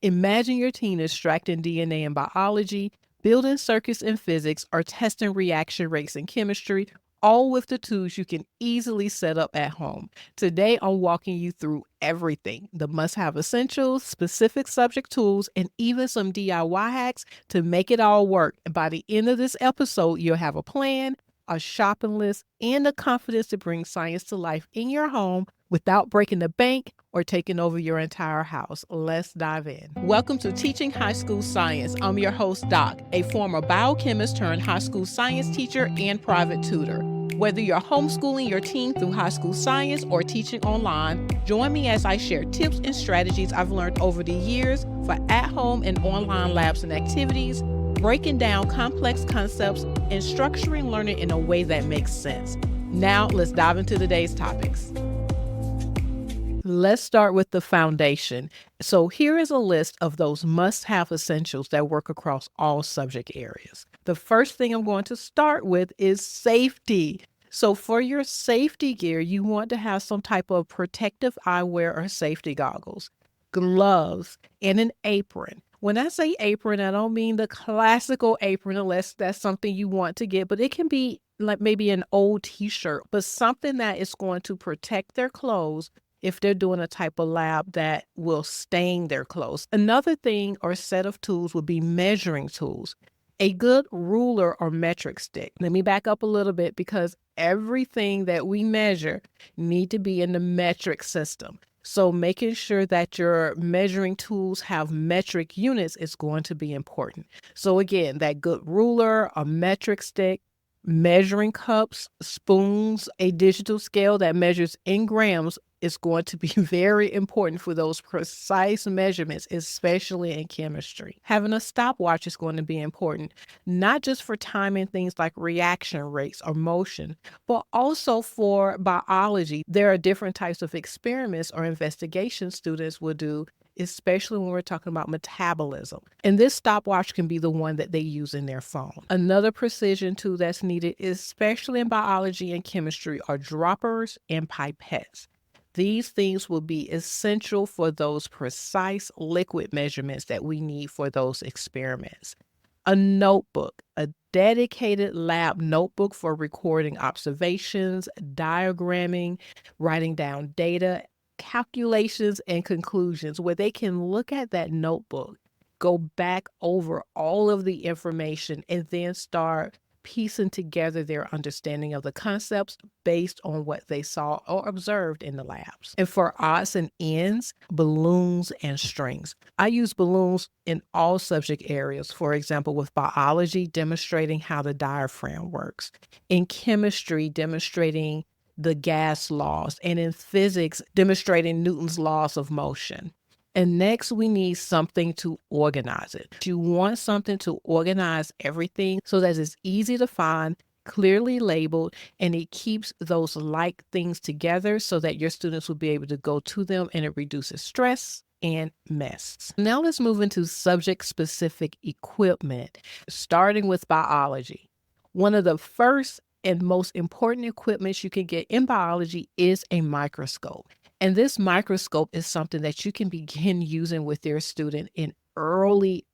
Imagine your teen extracting DNA in biology, building circuits in physics, or testing reaction rates in chemistry, all with the tools you can easily set up at home. Today, I'm walking you through everything, the must-have essentials, specific subject tools, and even some DIY hacks to make it all work. And by the end of this episode, you'll have a plan, a shopping list, and the confidence to bring science to life in your home without breaking the bank or taking over your entire house. Let's dive in. Welcome to Teaching High School Science. I'm your host, Doc, a former biochemist turned high school science teacher and private tutor. Whether you're homeschooling your teen through high school science or teaching online, join me as I share tips and strategies I've learned over the years for at-home and online labs and activities, breaking down complex concepts and structuring learning in a way that makes sense. Now, let's dive into today's topics. Let's start with the foundation. So here is a list of those must-have essentials that work across all subject areas. The first thing I'm going to start with is safety. So for your safety gear, you want to have some type of protective eyewear or safety goggles, gloves, and an apron. When I say apron, I don't mean the classical apron unless that's something you want to get, but it can be like maybe an old t-shirt, but something that is going to protect their clothes if they're doing a type of lab that will stain their clothes. Another thing or set of tools would be measuring tools. A good ruler or metric stick. Let me back up a little bit because everything that we measure need to be in the metric system. So making sure that your measuring tools have metric units is going to be important. So again, that good ruler, a metric stick, measuring cups, spoons, a digital scale that measures in grams is going to be very important for those precise measurements, especially in chemistry. Having a stopwatch is going to be important, not just for timing things like reaction rates or motion, but also for biology. There are different types of experiments or investigations students will do, especially when we're talking about metabolism. And this stopwatch can be the one that they use in their phone. Another precision tool that's needed, especially in biology and chemistry, are droppers and pipettes. These things will be essential for those precise liquid measurements that we need for those experiments. A notebook, a dedicated lab notebook for recording observations, diagramming, writing down data, calculations, and conclusions, where they can look at that notebook, go back over all of the information, and then start piecing together their understanding of the concepts based on what they saw or observed in the labs. And for odds and ends, balloons and strings. I use balloons in all subject areas. For example, with biology, demonstrating how the diaphragm works. In chemistry, demonstrating the gas laws. And in physics, demonstrating Newton's laws of motion. And next, we need something to organize it. You want something to organize everything so that it's easy to find, clearly labeled, and it keeps those like things together so that your students will be able to go to them and it reduces stress and mess. Now let's move into subject-specific equipment, starting with biology. One of the first and most important equipment you can get in biology is a microscope. And this microscope is something that you can begin using with your student in early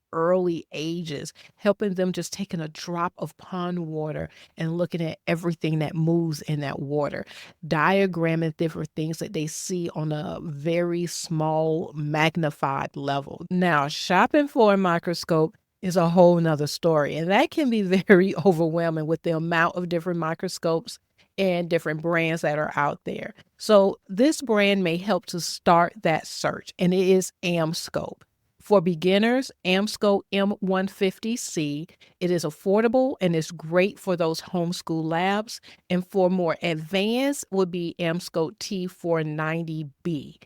ages, helping them just taking a drop of pond water and looking at everything that moves in that water, diagramming different things that they see on a very small magnified level. Now, shopping for a microscope is a whole nother story, and that can be very overwhelming with the amount of different microscopes and different brands that are out there. So this brand may help to start that search, and it is AmScope. For beginners, AmScope M150C, it is affordable and it's great for those homeschool labs. And for more advanced would be AmScope T490B.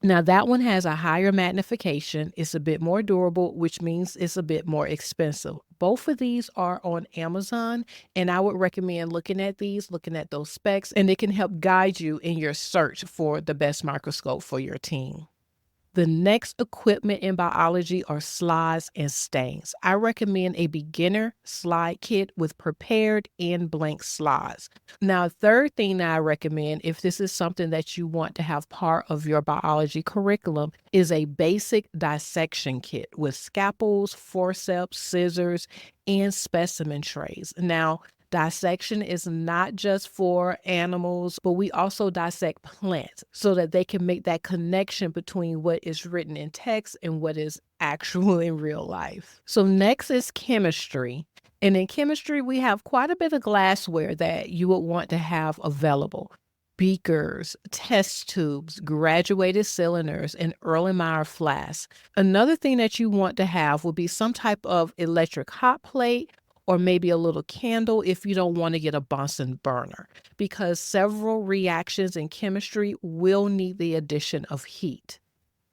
Now that one has a higher magnification, it's a bit more durable, which means it's a bit more expensive. Both of these are on Amazon, and I would recommend looking at those specs, and it can help guide you in your search for the best microscope for your team. The next equipment in biology are slides and stains. I recommend a beginner slide kit with prepared and blank slides. Now, third thing that I recommend, if this is something that you want to have part of your biology curriculum, is a basic dissection kit with scalpels, forceps, scissors, and specimen trays. Now, dissection is not just for animals, but we also dissect plants so that they can make that connection between what is written in text and what is actual in real life. So next is chemistry. And in chemistry, we have quite a bit of glassware that you would want to have available. Beakers, test tubes, graduated cylinders, and Erlenmeyer flasks. Another thing that you want to have will be some type of electric hot plate or maybe a little candle if you don't want to get a Bunsen burner, because several reactions in chemistry will need the addition of heat.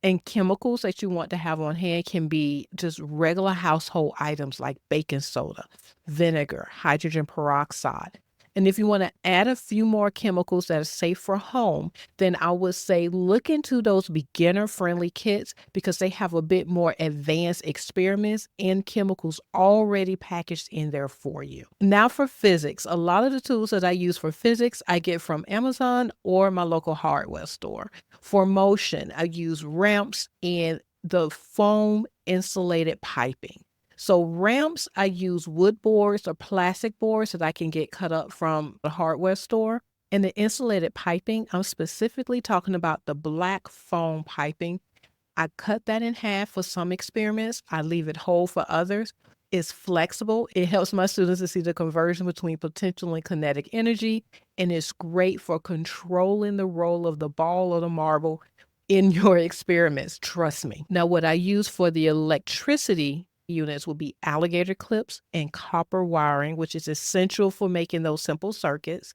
And chemicals that you want to have on hand can be just regular household items like baking soda, vinegar, hydrogen peroxide. And if you want to add a few more chemicals that are safe for home, then I would say look into those beginner-friendly kits because they have a bit more advanced experiments and chemicals already packaged in there for you. Now for physics, a lot of the tools that I use for physics, I get from Amazon or my local hardware store. For motion, I use ramps and the foam insulated piping. So ramps, I use wood boards or plastic boards that I can get cut up from the hardware store. And the insulated piping, I'm specifically talking about the black foam piping. I cut that in half for some experiments. I leave it whole for others. It's flexible. It helps my students to see the conversion between potential and kinetic energy. And it's great for controlling the roll of the ball or the marble in your experiments. Trust me. Now, what I use for the electricity units will be alligator clips and copper wiring, which is essential for making those simple circuits,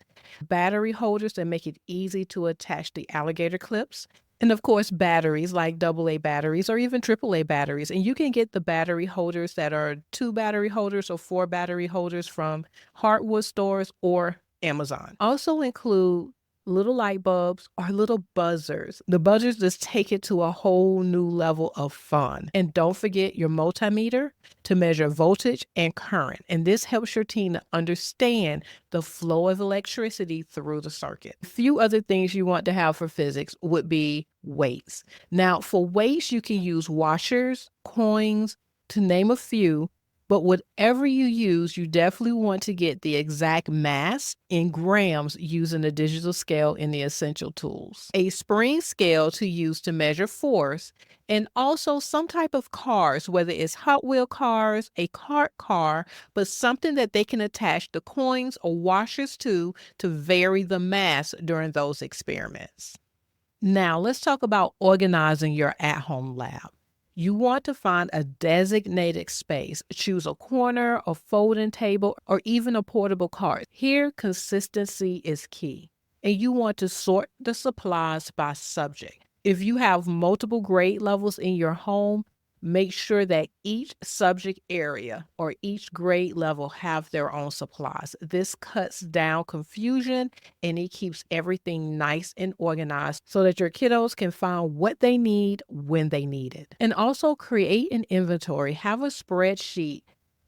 battery holders that make it easy to attach the alligator clips, and of course, batteries like AA batteries or even AAA batteries. And you can get the battery holders that are 2 battery holders or 4 battery holders from hardwood stores or Amazon. Also include little light bulbs or little buzzers. The buzzers just take it to a whole new level of fun. And don't forget your multimeter to measure voltage and current. And this helps your team to understand the flow of electricity through the circuit. A few other things you want to have for physics would be weights. Now, for weights, you can use washers, coins, to name a few. But whatever you use, you definitely want to get the exact mass in grams using the digital scale in the essential tools. A spring scale to use to measure force, and also some type of cars, whether it's Hot Wheel cars, a kart car, but something that they can attach the coins or washers to vary the mass during those experiments. Now, let's talk about organizing your at-home lab. You want to find a designated space. Choose a corner, a folding table, or even a portable cart. Here, consistency is key. And you want to sort the supplies by subject. If you have multiple grade levels in your home, make sure that each subject area or each grade level have their own supplies. This cuts down confusion and it keeps everything nice and organized so that your kiddos can find what they need when they need it. And also create an inventory. Have a spreadsheet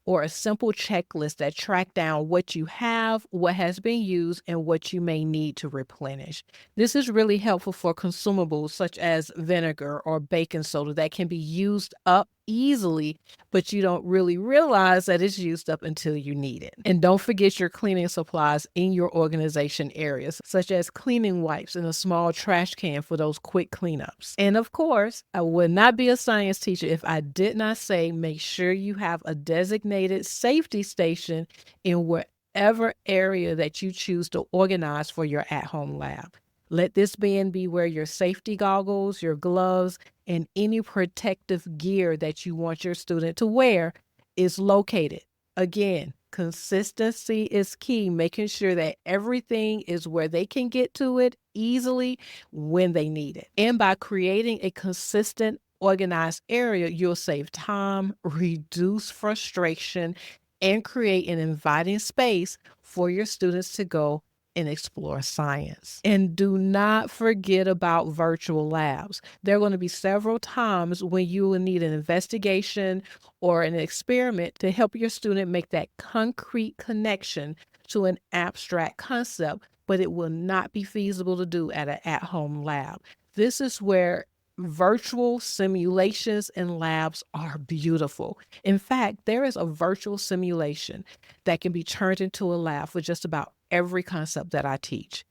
or a simple checklist that track down what you have, what has been used, and what you may need to replenish. This is really helpful for consumables such as vinegar or baking soda that can be used up easily, but you don't really realize that it's used up until you need it. And don't forget your cleaning supplies in your organization areas, such as cleaning wipes and a small trash can for those quick cleanups. And of course, I would not be a science teacher if I did not say make sure you have a designated safety station in whatever area that you choose to organize for your at-home lab. Let this bin be where your safety goggles, your gloves, and any protective gear that you want your student to wear is located. Again, consistency is key, making sure that everything is where they can get to it easily when they need it. And by creating a consistent, organized area, you'll save time, reduce frustration, and create an inviting space for your students to go and explore science. And do not forget about virtual labs. There are going to be several times when you will need an investigation or an experiment to help your student make that concrete connection to an abstract concept, but it will not be feasible to do at an at-home lab. This is where virtual simulations and labs are beautiful. In fact, there is a virtual simulation that can be turned into a lab for just about every concept that I teach.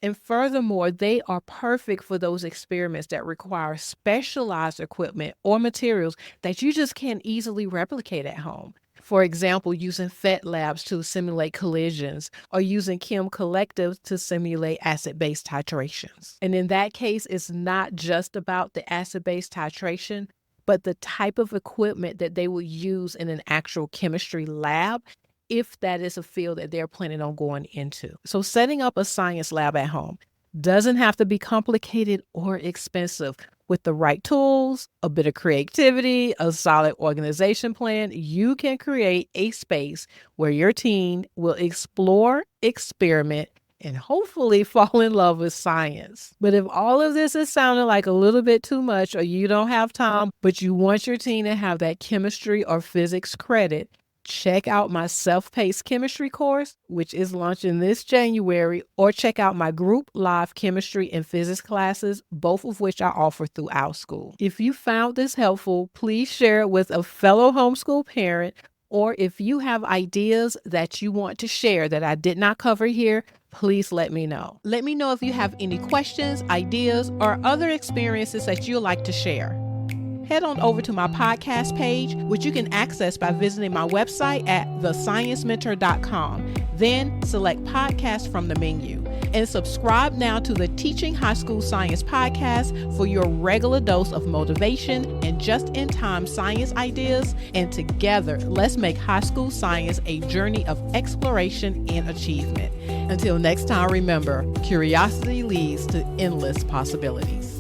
And furthermore, they are perfect for those experiments that require specialized equipment or materials that you just can't easily replicate at home. For example, using PhET labs to simulate collisions or using chem collectives to simulate acid-base titrations. And in that case, it's not just about the acid-base titration, but the type of equipment that they will use in an actual chemistry lab, if that is a field that they're planning on going into. So setting up a science lab at home doesn't have to be complicated or expensive. With the right tools, a bit of creativity, a solid organization plan, you can create a space where your teen will explore, experiment, and hopefully fall in love with science. But if all of this is sounding like a little bit too much, or you don't have time, but you want your teen to have that chemistry or physics credit, check out my self-paced chemistry course, which is launching this January, or check out my group live chemistry and physics classes, both of which I offer through our school. If you found this helpful, please share it with a fellow homeschool parent, or if you have ideas that you want to share that I did not cover here, please let me know. Let me know if you have any questions, ideas, or other experiences that you'd like to share. Head on over to my podcast page, which you can access by visiting my website at thesciencementor.com. Then select podcast from the menu and subscribe now to the Teaching High School Science podcast for your regular dose of motivation and just-in-time science ideas. And together, let's make high school science a journey of exploration and achievement. Until next time, remember, curiosity leads to endless possibilities.